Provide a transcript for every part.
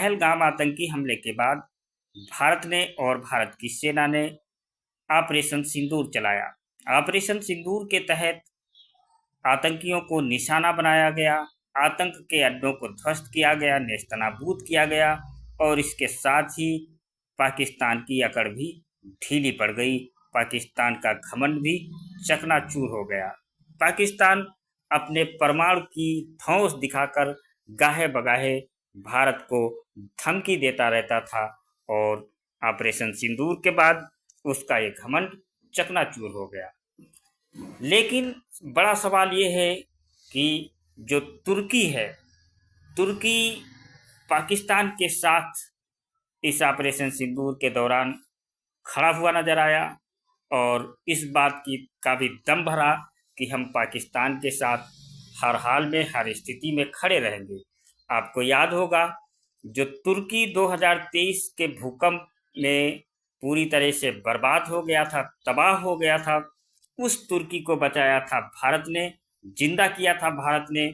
पहलगाम आतंकी हमले के बाद भारत ने और भारत की सेना ने ऑपरेशन सिंदूर चलाया। ऑपरेशन सिंदूर के तहत आतंकियों को निशाना बनाया गया, आतंक के अड्डों को ध्वस्त किया गया, नेस्तनाबूद किया गया और इसके साथ ही पाकिस्तान की अकड़ भी ढीली पड़ गई। पाकिस्तान का घमंड भी चकनाचूर हो गया। पाकिस्तान अपने परमाणु की धौंस दिखाकर गाहे बगाहे भारत को धमकी देता रहता था और ऑपरेशन सिंदूर के बाद उसका ये घमंड चकनाचूर हो गया। लेकिन बड़ा सवाल ये है कि जो तुर्की है, तुर्की पाकिस्तान के साथ इस ऑपरेशन सिंदूर के दौरान खड़ा हुआ नजर आया और इस बात का भी दम भरा कि हम पाकिस्तान के साथ हर हाल में, हर स्थिति में खड़े रहेंगे। आपको याद होगा जो तुर्की 2023 के भूकंप में पूरी तरह से बर्बाद हो गया था, तबाह हो गया था, उस तुर्की को बचाया था भारत ने, जिंदा किया था भारत ने।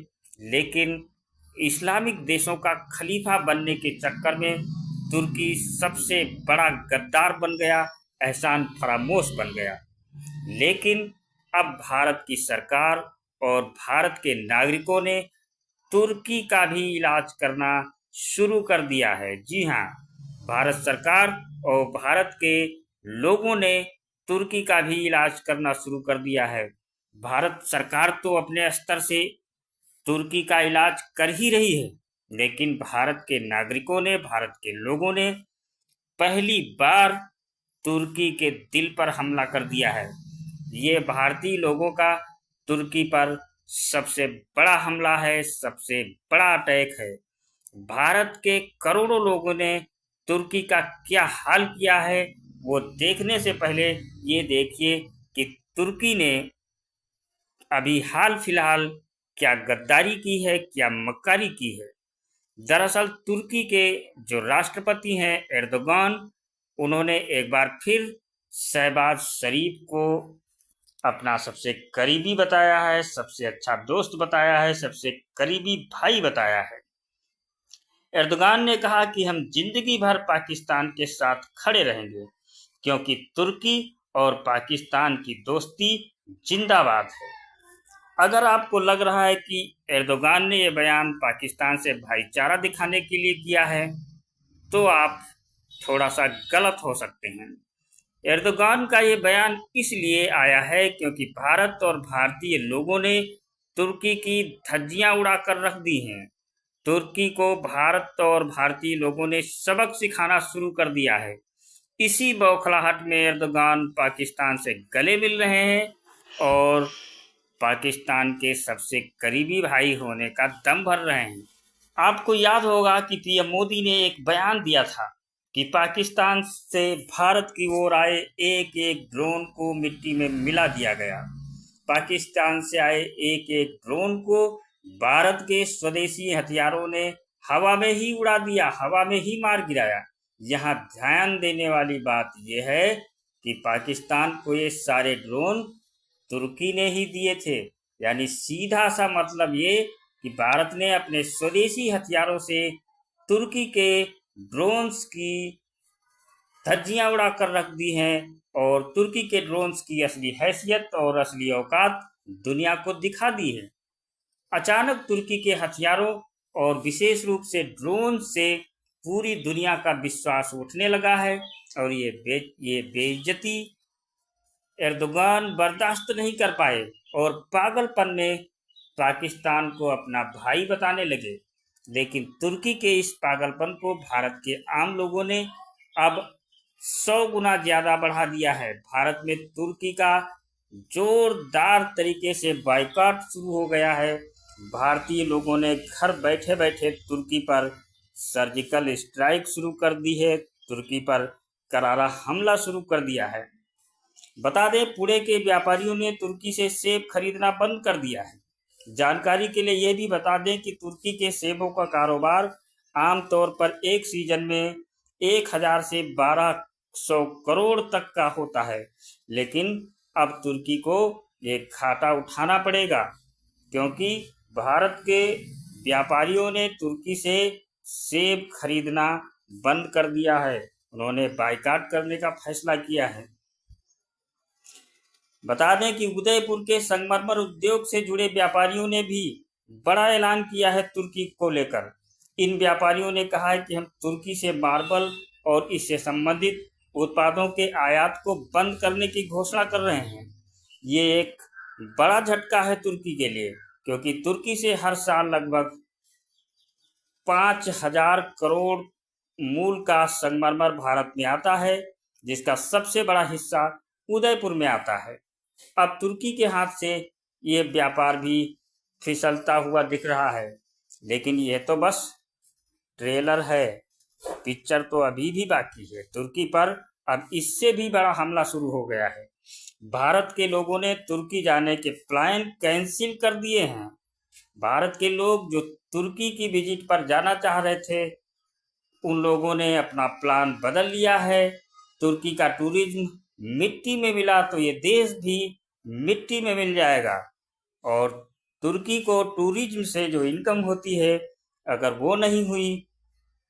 लेकिन इस्लामिक देशों का खलीफा बनने के चक्कर में तुर्की सबसे बड़ा गद्दार बन गया, एहसान फरामोश बन गया। लेकिन अब भारत की सरकार और भारत के नागरिकों ने तुर्की का भी इलाज करना शुरू कर दिया है। जी हाँ, भारत सरकार और भारत के लोगों ने तुर्की का भी इलाज करना शुरू कर दिया है। भारत सरकार तो अपने स्तर से तुर्की का इलाज कर ही रही है, लेकिन भारत के नागरिकों ने, भारत के लोगों ने पहली बार तुर्की के दिल पर हमला कर दिया है। ये भारतीय लोगों का तुर्की पर सबसे बड़ा हमला है, सबसे बड़ा अटैक है। भारत के करोड़ों लोगों ने तुर्की का क्या हाल किया है वो देखने से पहले ये देखिए कि तुर्की ने अभी हाल फिलहाल क्या गद्दारी की है, क्या मक्कारी की है। दरअसल तुर्की के जो राष्ट्रपति हैं एर्दोगान, उन्होंने एक बार फिर शहबाज शरीफ को अपना सबसे करीबी बताया है, सबसे अच्छा दोस्त बताया है, सबसे करीबी भाई बताया है। एर्दोगान ने कहा कि हम जिंदगी भर पाकिस्तान के साथ खड़े रहेंगे क्योंकि तुर्की और पाकिस्तान की दोस्ती जिंदाबाद है। अगर आपको लग रहा है कि एर्दोगान ने यह बयान पाकिस्तान से भाईचारा दिखाने के लिए किया है, तो आप थोड़ा सा गलत हो सकते हैं। एर्दोगान का ये बयान इसलिए आया है क्योंकि भारत और भारतीय लोगों ने तुर्की की धज्जियां उड़ाकर रख दी हैं। तुर्की को भारत और भारतीय लोगों ने सबक सिखाना शुरू कर दिया है। इसी बौखलाहट में एर्दोगान पाकिस्तान से गले मिल रहे हैं और पाकिस्तान के सबसे करीबी भाई होने का दम भर रहे हैं। आपको याद होगा कि पीएम मोदी ने एक बयान दिया था कि पाकिस्तान से भारत की ओर आए एक एक ड्रोन को मिट्टी में मिला दिया गया। पाकिस्तान से आए एक एक ड्रोन को भारत के स्वदेशी हथियारों ने हवा में ही उड़ा दिया, हवा में ही मार गिराया। यहाँ ध्यान देने वाली बात यह है कि पाकिस्तान को ये सारे ड्रोन तुर्की ने ही दिए थे। यानी सीधा सा मतलब ये कि भारत ने अपने स्वदेशी हथियारों से तुर्की के ड्रोन्स की धज्जियां उड़ाकर रख दी हैं और तुर्की के ड्रोन्स की असली हैसियत और असली औकात दुनिया को दिखा दी है। अचानक तुर्की के हथियारों और विशेष रूप से ड्रोन से पूरी दुनिया का विश्वास उठने लगा है और ये बेइज्जती एर्दोगान बर्दाश्त नहीं कर पाए और पागलपन में पाकिस्तान को अपना भाई बताने लगे। लेकिन तुर्की के इस पागलपन को भारत के आम लोगों ने अब 100 गुना ज़्यादा बढ़ा दिया है। भारत में तुर्की का जोरदार तरीके से बायकॉट शुरू हो गया है। भारतीय लोगों ने घर बैठे बैठे तुर्की पर सर्जिकल स्ट्राइक शुरू कर दी है, तुर्की पर करारा हमला शुरू कर दिया है। बता दें, पुणे के व्यापारियों ने तुर्की से सेब खरीदना बंद कर दिया है। जानकारी के लिए ये भी बता दें कि तुर्की के सेबों का कारोबार आमतौर पर एक सीजन में 1000 से 1200 करोड़ तक का होता है, लेकिन अब तुर्की को ये घाटा उठाना पड़ेगा क्योंकि भारत के व्यापारियों ने तुर्की से सेब खरीदना बंद कर दिया है। उन्होंने बाइकाट करने का फैसला किया है। बता दें कि उदयपुर के संगमरमर उद्योग से जुड़े व्यापारियों ने भी बड़ा ऐलान किया है तुर्की को लेकर। इन व्यापारियों ने कहा है कि हम तुर्की से मार्बल और इससे संबंधित उत्पादों के आयात को बंद करने की घोषणा कर रहे हैं। ये एक बड़ा झटका है तुर्की के लिए, क्योंकि तुर्की से हर साल लगभग 5,000 करोड़ मूल का संगमरमर भारत में आता है, जिसका सबसे बड़ा हिस्सा उदयपुर में आता है। अब तुर्की के हाथ से ये व्यापार भी फिसलता हुआ दिख रहा है, लेकिन यह तो बस ट्रेलर है, पिक्चर तो अभी भी बाकी है। तुर्की पर अब इससे भी बड़ा हमला शुरू हो गया है। भारत के लोगों ने तुर्की जाने के प्लान कैंसिल कर दिए हैं। भारत के लोग जो तुर्की की विजिट पर जाना चाह रहे थे, उन लोगों ने अपना प्लान बदल लिया है। तुर्की का टूरिज्म मिट्टी में मिला तो ये देश भी मिट्टी में मिल जाएगा, और तुर्की को टूरिज्म से जो इनकम होती है, अगर वो नहीं हुई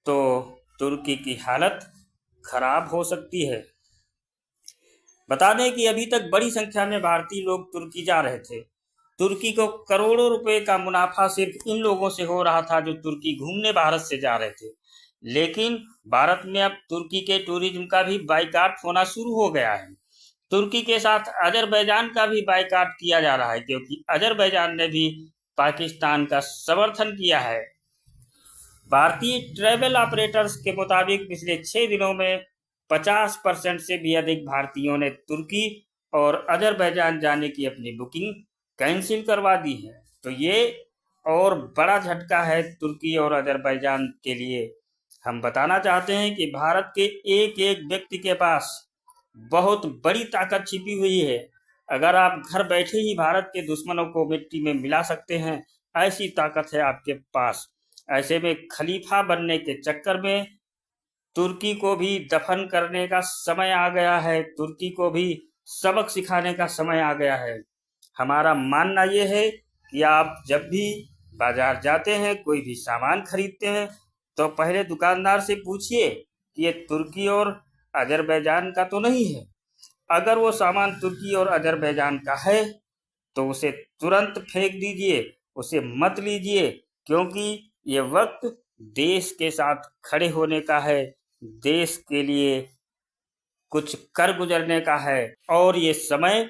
तो तुर्की की हालत खराब हो सकती है। बता दें कि अभी तक बड़ी संख्या में भारतीय लोग तुर्की जा रहे थे। तुर्की को करोड़ों रुपए का मुनाफा सिर्फ इन लोगों से हो रहा था जो तुर्की घूमने भारत से जा रहे थे। लेकिन भारत में अब तुर्की के टूरिज्म का भी बाइकाट होना शुरू हो गया है। तुर्की के साथ अजरबैजान का भी बाइकाट किया जा रहा है, क्योंकि अजरबैजान ने भी पाकिस्तान का समर्थन किया है। भारतीय ट्रैवल ऑपरेटर्स के मुताबिक पिछले 6 दिनों में 50% से भी अधिक भारतीयों ने तुर्की और अजरबैजान जाने की अपनी बुकिंग कैंसिल करवा दी है। तो ये और बड़ा झटका है तुर्की और अजरबैजान के लिए। हम बताना चाहते हैं कि भारत के एक एक व्यक्ति के पास बहुत बड़ी ताकत छिपी हुई है। अगर आप घर बैठे ही भारत के दुश्मनों को मिट्टी में मिला सकते हैं, ऐसी ताकत है आपके पास। ऐसे में खलीफा बनने के चक्कर में तुर्की को भी दफन करने का समय आ गया है। तुर्की को भी सबक सिखाने का समय आ गया है। हमारा मानना ये है कि आप जब भी बाजार जाते हैं, कोई भी सामान खरीदते हैं, तो पहले दुकानदार से पूछिए कि ये तुर्की और अजरबैजान का तो नहीं है। अगर वो सामान तुर्की और अजरबैजान का है तो उसे तुरंत फेंक दीजिए, उसे मत लीजिए, क्योंकि ये वक्त देश के साथ खड़े होने का है, देश के लिए कुछ कर गुजरने का है। और ये समय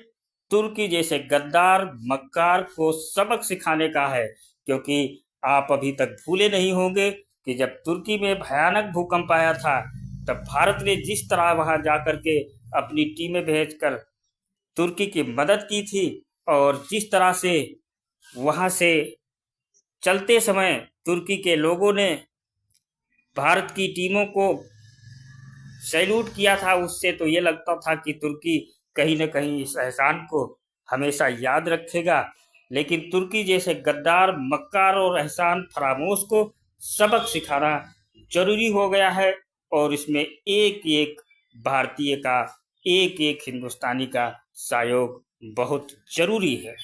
तुर्की जैसे गद्दार मक्कार को सबक सिखाने का है, क्योंकि आप अभी तक भूले नहीं होंगे कि जब तुर्की में भयानक भूकंप आया था, तब भारत ने जिस तरह वहां जाकर के अपनी टीमें भेजकर तुर्की की मदद की थी, और जिस तरह से वहां से चलते समय तुर्की के लोगों ने भारत की टीमों को सैल्यूट किया था, उससे तो ये लगता था कि तुर्की कहीं न कहीं इस एहसान को हमेशा याद रखेगा। लेकिन तुर्की जैसे गद्दार मक्कार और एहसान फरामोश को सबक सिखाना जरूरी हो गया है, और इसमें एक एक भारतीय का, एक एक हिंदुस्तानी का सहयोग बहुत जरूरी है।